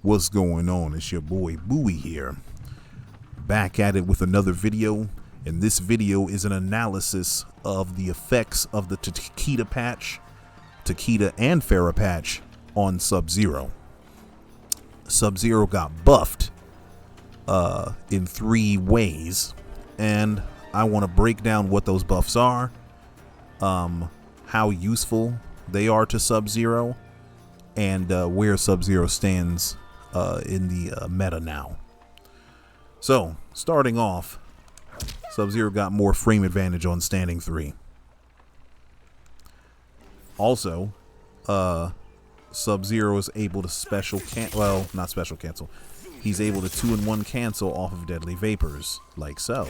What's going on? It's your boy Bowie here, back at it with another video, and this video is an analysis of the effects of the Takeda patch, Takeda and Farah patch on Sub-Zero. Sub-Zero got buffed in 3 ways, and I want to break down what those buffs are, how useful they are to Sub-Zero, and where Sub-Zero stands in the meta now. So, starting off, Sub-Zero got more frame advantage on standing 3. Also, Sub-Zero is able to not special cancel. He's able to 2-in-1 cancel off of deadly vapors, like so.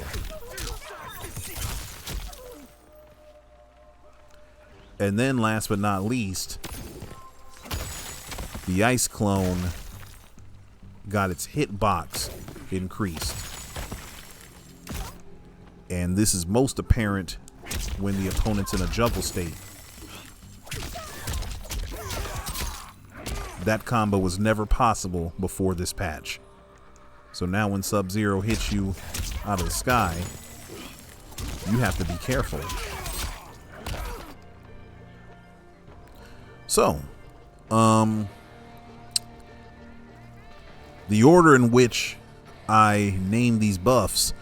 And then, last but not least, the ice clone got its hitbox increased. And this is most apparent when the opponent's in a juggle state. That combo was never possible before this patch. So now when Sub-Zero hits you out of the sky, you have to be careful. So, the order in which I name these buffs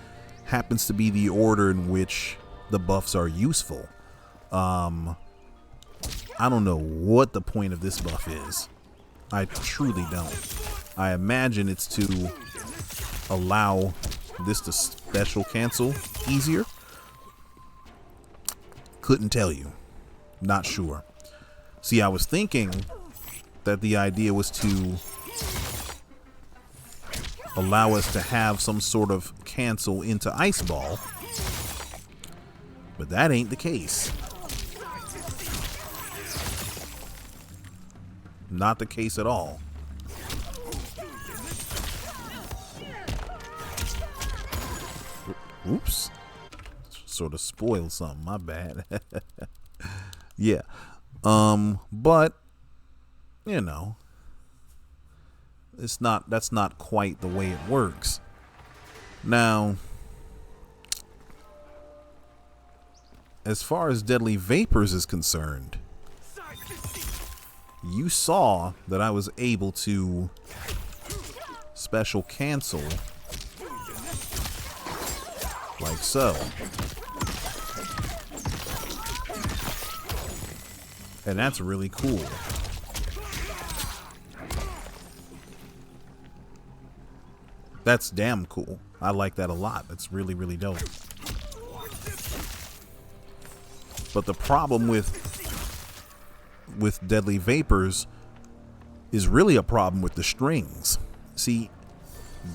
happens to be the order in which the buffs are useful. I don't know what the point of this buff is. I truly don't. I imagine it's to allow this to special cancel easier. Couldn't tell you. Not sure. See, I was thinking that the idea was to allow us to have some sort of cancel into Ice Ball, but that ain't the case. Not the case at all. Oops. Sort of spoiled something, my bad. Yeah. But, you know, that's not quite the way it works. Now, as far as deadly vapors is concerned, you saw that I was able to special cancel like so. And that's really cool. That's damn cool. I like that a lot. That's really, really dope. But the problem with deadly vapors is really a problem with the strings. See,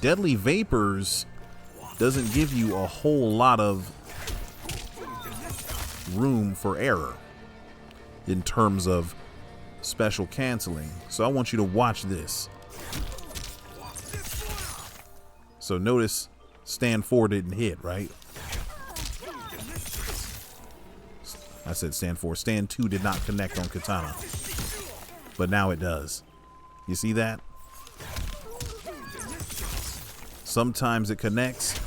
deadly vapors doesn't give you a whole lot of room for error in terms of special canceling. So I want you to watch this. So notice stand 4 didn't hit, right? I said stand 4. Stand 2 did not connect on Katana. But now it does. You see that? Sometimes it connects,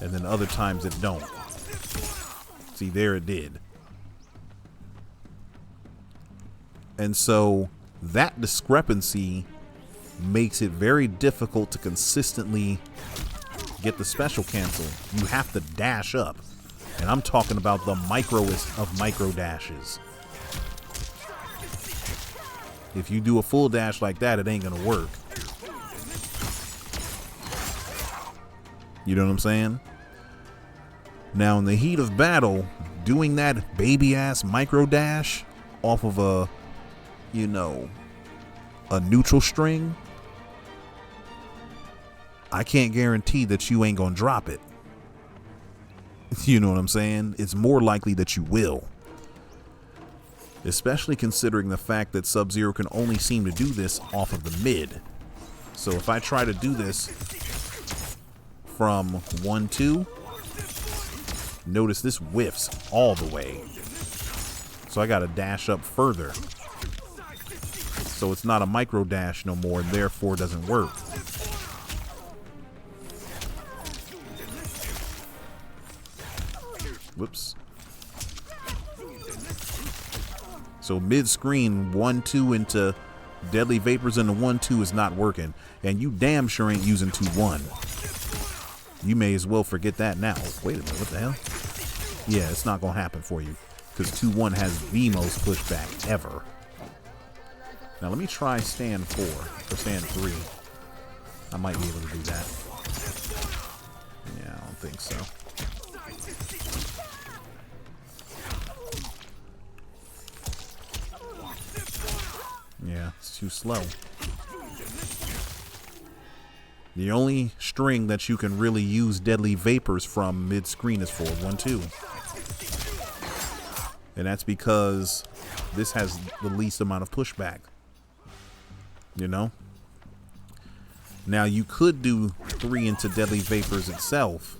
and then other times it don't. See, there it did. And so that discrepancy makes it very difficult to consistently get the special cancel. You have to dash up. And I'm talking about the microest of micro dashes. If you do a full dash like that, it ain't gonna work. You know what I'm saying? Now, in the heat of battle, doing that baby-ass micro dash off of a neutral string, I can't guarantee that you ain't gonna drop it. You know what I'm saying? It's more likely that you will. Especially considering the fact that Sub-Zero can only seem to do this off of the mid. So if I try to do this from 1-2, notice this whiffs all the way. So I gotta dash up further. So it's not a micro dash no more, and therefore doesn't work. Whoops. So mid-screen, 1-2 into Deadly Vapors into 1-2 is not working. And you damn sure ain't using 2-1. You may as well forget that now. Wait a minute, what the hell? Yeah, it's not going to happen for you. Because 2-1 has the most pushback ever. Now let me try stand 4 or stand 3. I might be able to do that. Yeah, I don't think so. Yeah, it's too slow. The only string that you can really use Deadly Vapors from mid-screen is 4-1-2. And that's because this has the least amount of pushback. You know? Now you could do 3 into Deadly Vapors itself.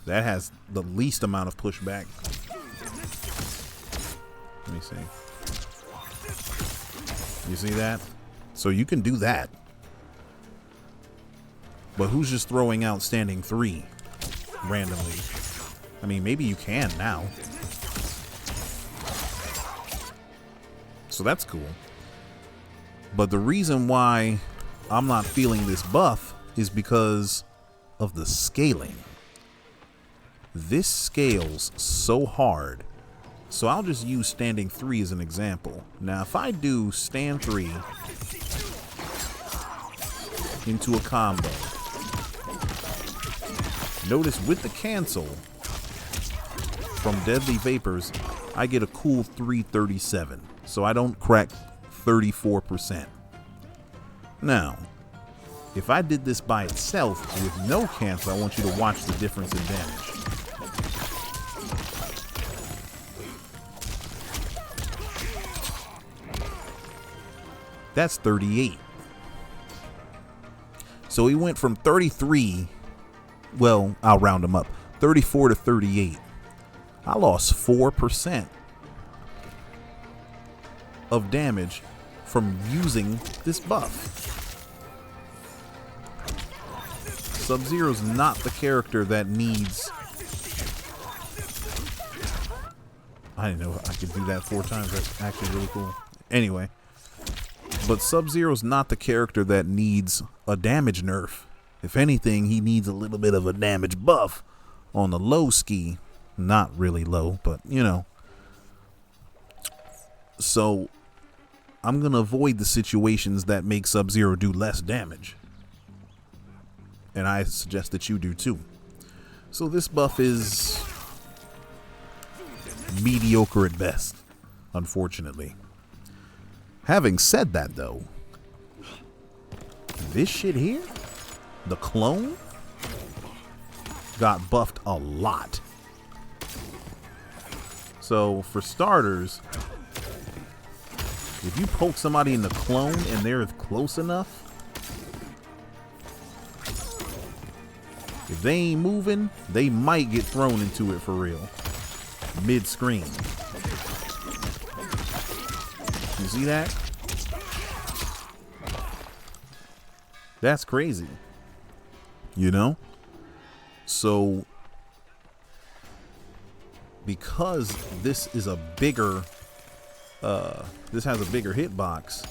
That has the least amount of pushback. Let me see. You see that? So you can do that. But who's just throwing out standing 3 randomly? I mean, maybe you can now. So that's cool. But the reason why I'm not feeling this buff is because of the scaling. This scales so hard. So I'll just use standing 3 as an example. Now, if I do stand 3 into a combo, notice with the cancel from Deadly Vapors, I get a cool 337. So I don't crack 34%. Now, if I did this by itself with no cancel, I want you to watch the difference in damage. That's 38. So he went from 33, well, I'll round him up, 34 to 38. I lost 4% of damage from using this buff. Sub-Zero's not the character that needs... I didn't know I could do that 4 times. That's actually really cool. Anyway. But Sub-Zero's not the character that needs a damage nerf. If anything, he needs a little bit of a damage buff on the low ski. Not really low, but you know. So I'm going to avoid the situations that make Sub-Zero do less damage. And I suggest that you do too. So this buff is mediocre at best, unfortunately. Having said that, though, this shit here, the clone, got buffed a lot. So, for starters, if you poke somebody in the clone and they're close enough, if they ain't moving, they might get thrown into it for real. Mid-screen. You see that? That's crazy. You know? So, because this is a bigger, this has a bigger hitbox,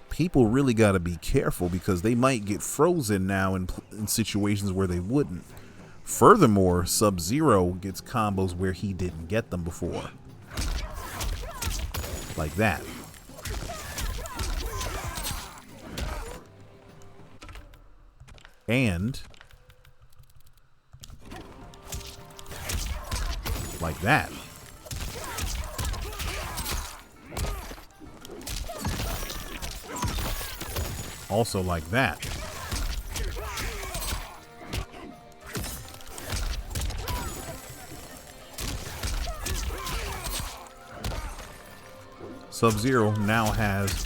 people really got to be careful because they might get frozen now in situations where they wouldn't. Furthermore, Sub-Zero gets combos where he didn't get them before. Like that. And like that. Also like that. Sub-Zero now has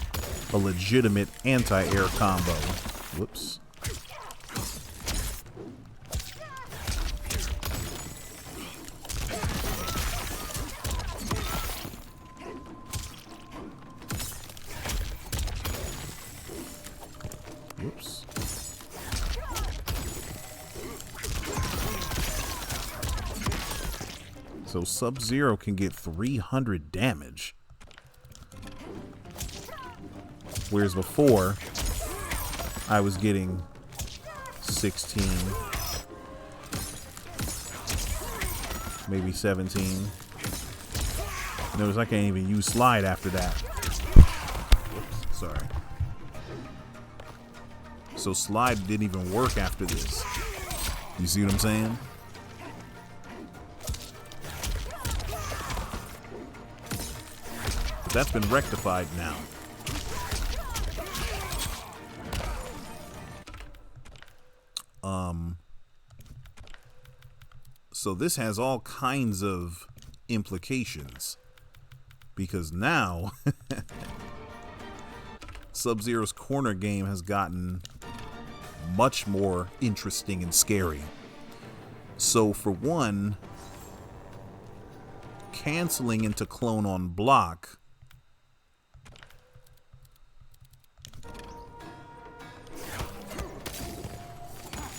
a legitimate anti-air combo. Whoops. So Sub-Zero can get 300 damage. Whereas before, I was getting 16, maybe 17. Notice I can't even use slide after that. Whoops, sorry. So slide didn't even work after this. You see what I'm saying? But that's been rectified now. So this has all kinds of implications, because now Sub-Zero's corner game has gotten much more interesting and scary. So for one, canceling into clone on block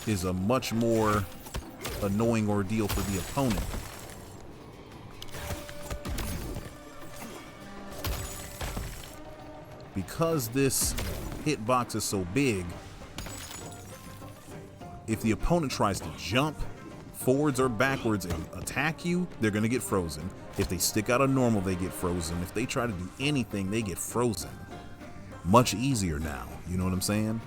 is a much more annoying ordeal for the opponent. Because this hitbox is so big, if the opponent tries to jump forwards or backwards and attack you, they're going to get frozen. If they stick out a normal, they get frozen. If they try to do anything, they get frozen. Much easier now. You know what I'm saying?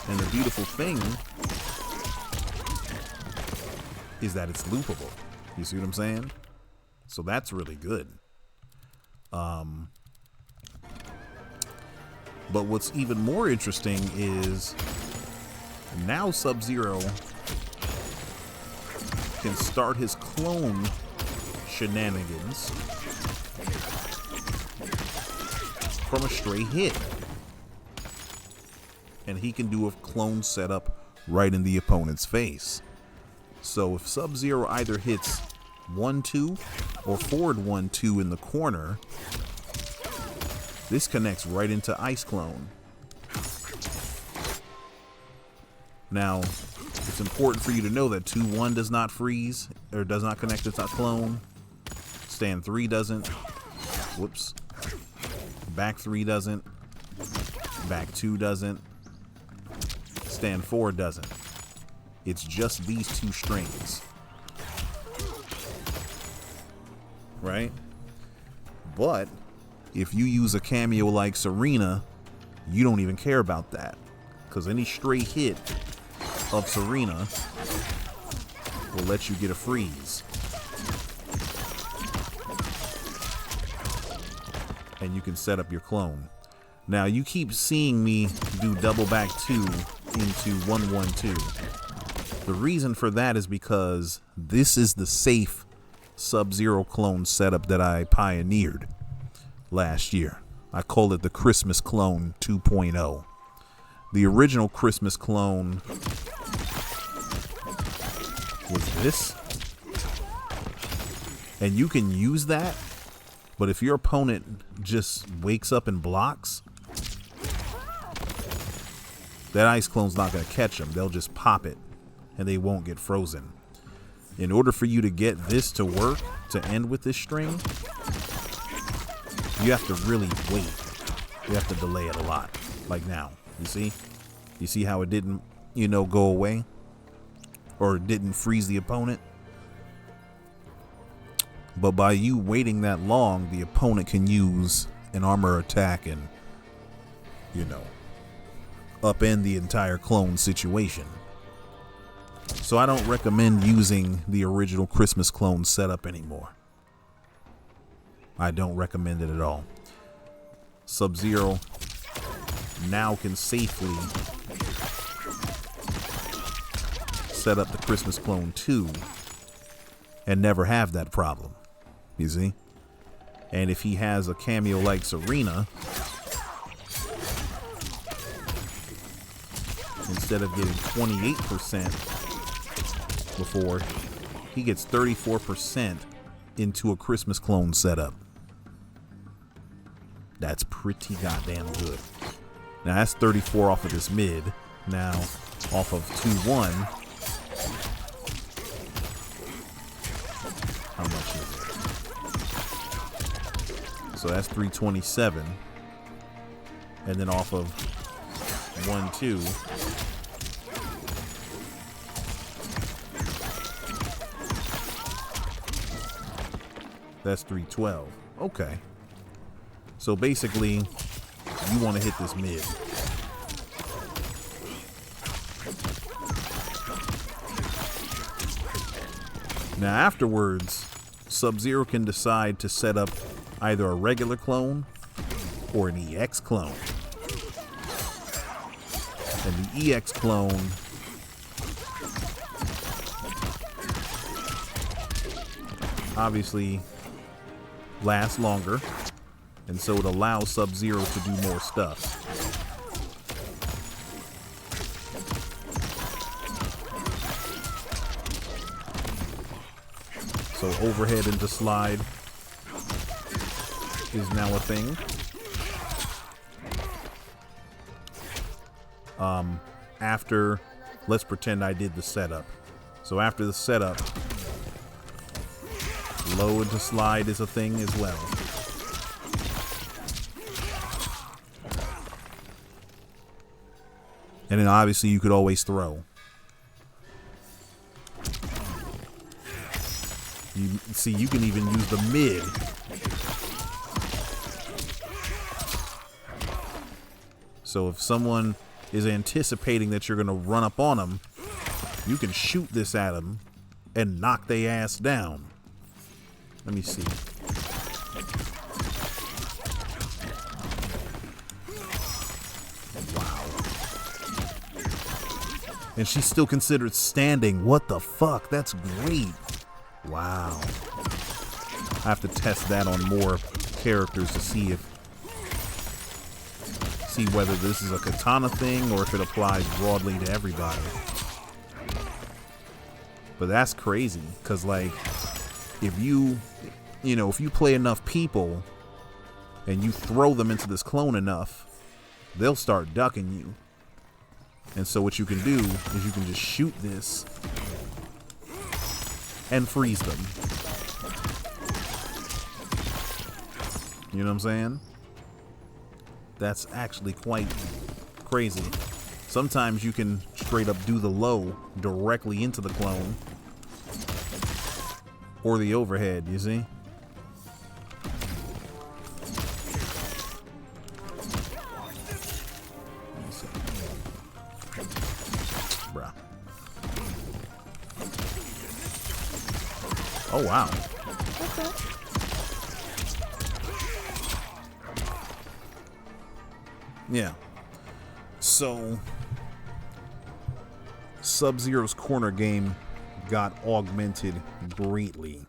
And the beautiful thing is that it's loopable. You see what I'm saying? So that's really good. But what's even more interesting is now Sub-Zero can start his clone shenanigans from a straight hit. And he can do a clone setup right in the opponent's face. So if Sub-Zero either hits 1-2 or forward 1-2 in the corner, this connects right into Ice Clone. Now, it's important for you to know that 2-1 does not freeze, or does not connect to clone. Stand 3 doesn't. Whoops. Back 3 doesn't. Back 2 doesn't. Stand 4 doesn't. It's just these two strings. Right? But if you use a cameo like Serena, you don't even care about that, because any straight hit of Serena will let you get a freeze. And you can set up your clone. Now you keep seeing me do double back 2 into 1-1-2. The reason for that is because this is the safe Sub-Zero clone setup that I pioneered last year. I call it the Christmas Clone 2.0. The original Christmas clone was this. And you can use that, but if your opponent just wakes up and blocks, that Ice Clone's not going to catch them. They'll just pop it and they won't get frozen. In order for you to get this to work, to end with this string, you have to really wait. You have to delay it a lot. Like now, you see? You see how it didn't, go away? Or it didn't freeze the opponent? But by you waiting that long, the opponent can use an armor attack and, upend the entire clone situation. So I don't recommend using the original Christmas clone setup anymore. I don't recommend it at all. Sub-Zero now can safely set up the Christmas Clone 2 and never have that problem. You see? And if he has a cameo like Serena, instead of getting 28% before, he gets 34% into a Christmas Clone setup. That's pretty goddamn good. Now that's 34 off of this mid. Now, off of 2-1. How much is it? So that's 327. And then off of 1-2. That's 312. Okay. So basically, you want to hit this mid. Now afterwards, Sub-Zero can decide to set up either a regular clone or an EX clone. And the EX clone obviously lasts longer, and so it allows Sub-Zero to do more stuff. So overhead into slide is now a thing. After, let's pretend I did the setup. So after the setup, low into slide is a thing as well. And then obviously you could always throw. You see, you can even use the mid. So if someone is anticipating that you're going to run up on them, you can shoot this at them and knock their ass down. Let me see. Wow. And she's still considered standing. What the fuck? That's great. Wow. I have to test that on more characters to see whether this is a katana thing or if it applies broadly to everybody. But that's crazy, because like if you play enough people and you throw them into this clone enough, they'll start ducking you. And so what you can do is you can just shoot this and freeze them. You know what I'm saying? That's actually quite crazy. Sometimes you can straight up do the low directly into the clone or the overhead, you see? Bruh. Oh, wow. Okay. Yeah. So Sub-Zero's corner game got augmented greatly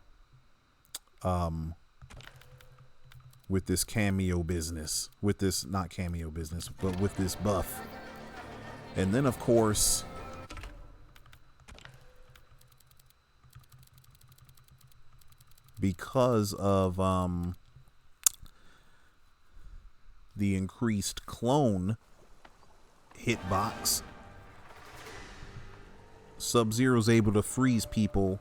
with this cameo business. With this, not cameo business, but with this buff. And then, of course, because of the increased clone hitbox, Sub-Zero's able to freeze people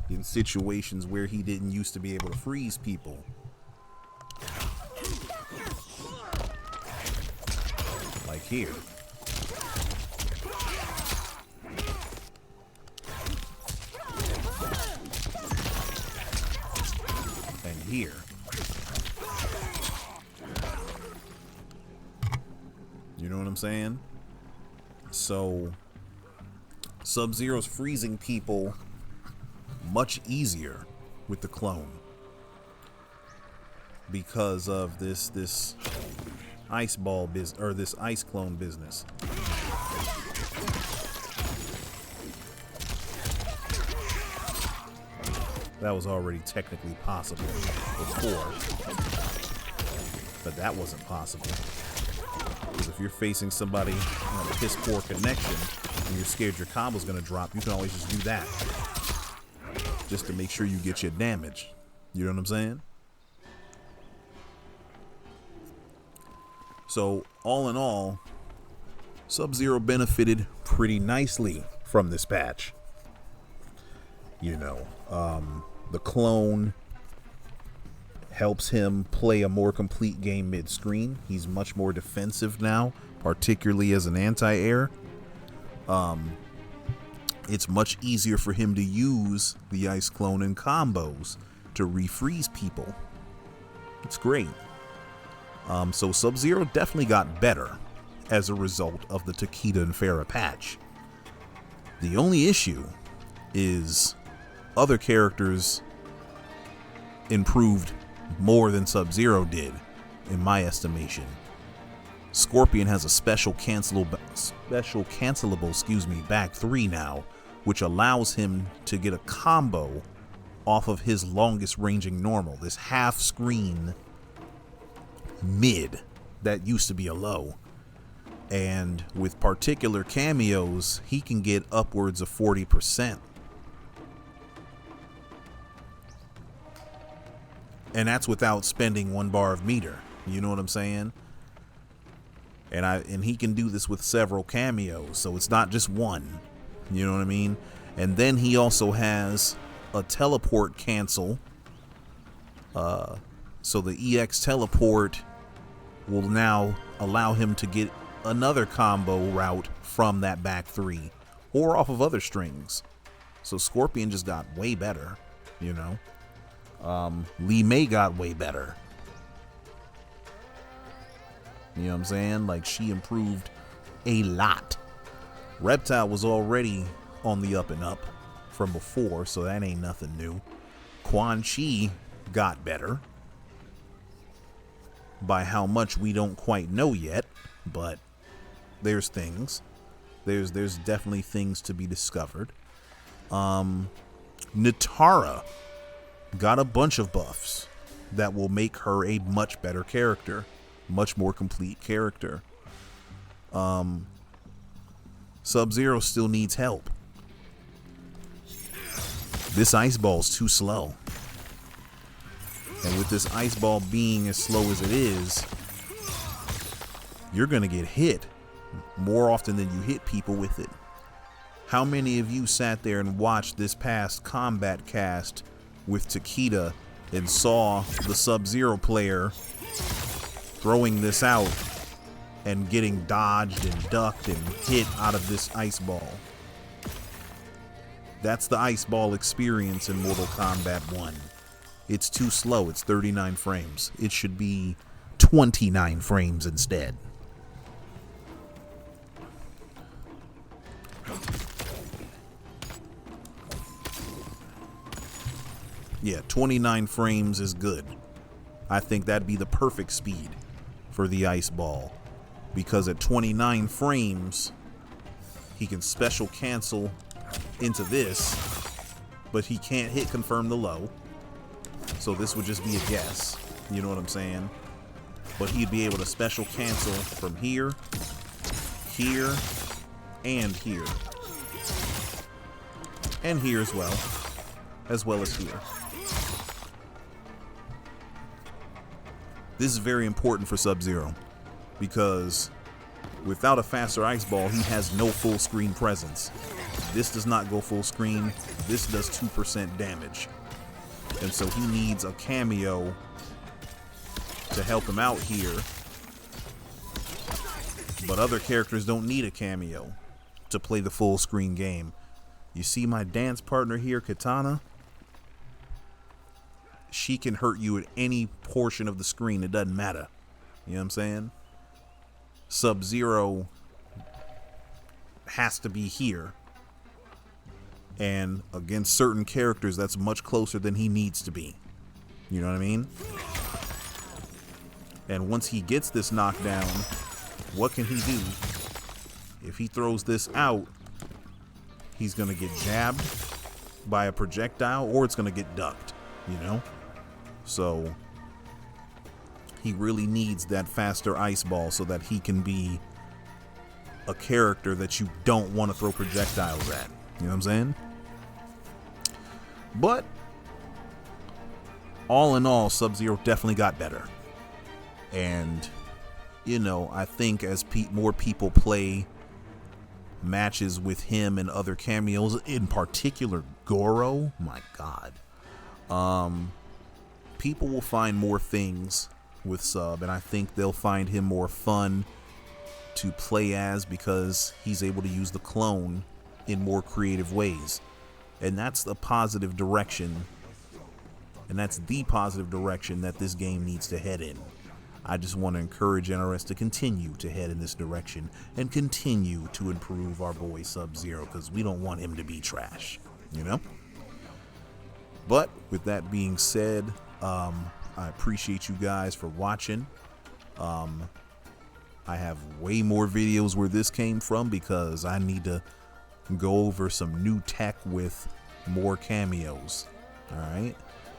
in situations where he didn't used to be able to freeze people. Like here. And here. You know what I'm saying? So Sub-Zero's freezing people much easier with the clone because of this ice ball business, or this ice clone business. That was already technically possible before, but that wasn't possible. Because if you're facing somebody on a piss poor connection and you're scared your combo's gonna drop, you can always just do that. Just to make sure you get your damage. You know what I'm saying? So, all in all, Sub-Zero benefited pretty nicely from this patch. The clone helps him play a more complete game mid-screen. He's much more defensive now, particularly as an anti-air. It's much easier for him to use the Ice Clone in combos to refreeze people. It's great. So Sub-Zero definitely got better as a result of the Takeda and Farah patch. The only issue is other characters improved more than Sub-Zero did, in my estimation. Scorpion has a special cancelable back 3 now, which allows him to get a combo off of his longest ranging normal, this half screen mid that used to be a low. And with particular cameos, he can get upwards of 40%. And that's without spending 1 bar of meter. You know what I'm saying? And he can do this with several cameos, so it's not just one. You know what I mean? And then he also has a teleport cancel. So the EX teleport will now allow him to get another combo route from that back 3 or off of other strings. So Scorpion just got way better, you know. Lee May got way better. You know what I'm saying? Like, she improved a lot. Reptile was already on the up and up from before, so that ain't nothing new. Quan Chi got better. By how much we don't quite know yet, but there's things. There's definitely things to be discovered. Nitara got a bunch of buffs that will make her a much better character, much more complete character. Sub-Zero still needs help. This ice ball's too slow. And with this ice ball being as slow as it is, you're gonna get hit more often than you hit people with it. How many of you sat there and watched this past combat cast with Takeda and saw the Sub-Zero player throwing this out and getting dodged and ducked and hit out of this ice ball? That's the ice ball experience in Mortal Kombat 1. It's too slow. It's 39 frames. It should be 29 frames instead. Yeah, 29 frames is good. I think that'd be the perfect speed for the ice ball, because at 29 frames he can special cancel into this, but he can't hit confirm the low, so this would just be a guess. You know what I'm saying? But he'd be able to special cancel from here, here, and here, and here as well as here. This is very important for Sub-Zero, because without a faster ice ball, he has no full screen presence. This does not go full screen. This does 2% damage. And so he needs a cameo to help him out here. But other characters don't need a cameo to play the full screen game. You see my dance partner here, Katana? She can hurt you at any portion of the screen. It doesn't matter. You know what I'm saying? Sub-Zero has to be here. And against certain characters, that's much closer than he needs to be. You know what I mean? And once he gets this knockdown, what can he do? If he throws this out, he's going to get jabbed by a projectile, or it's going to get ducked, you know? So he really needs that faster ice ball so that he can be a character that you don't want to throw projectiles at. You know what I'm saying? But all in all, Sub-Zero definitely got better. And, you know, I think as more people play matches with him and other cameos, in particular Goro. My God. People will find more things with Sub, and I think they'll find him more fun to play as because he's able to use the clone in more creative ways. And that's the positive direction. And that's the positive direction that this game needs to head in. I just want to encourage NRS to continue to head in this direction and continue to improve our boy Sub-Zero, because we don't want him to be trash, you know? But with that being said, I appreciate you guys for watching. I have way more videos where this came from because I need to go over some new tech with more cameos. All right.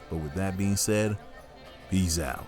But with that being said, peace out.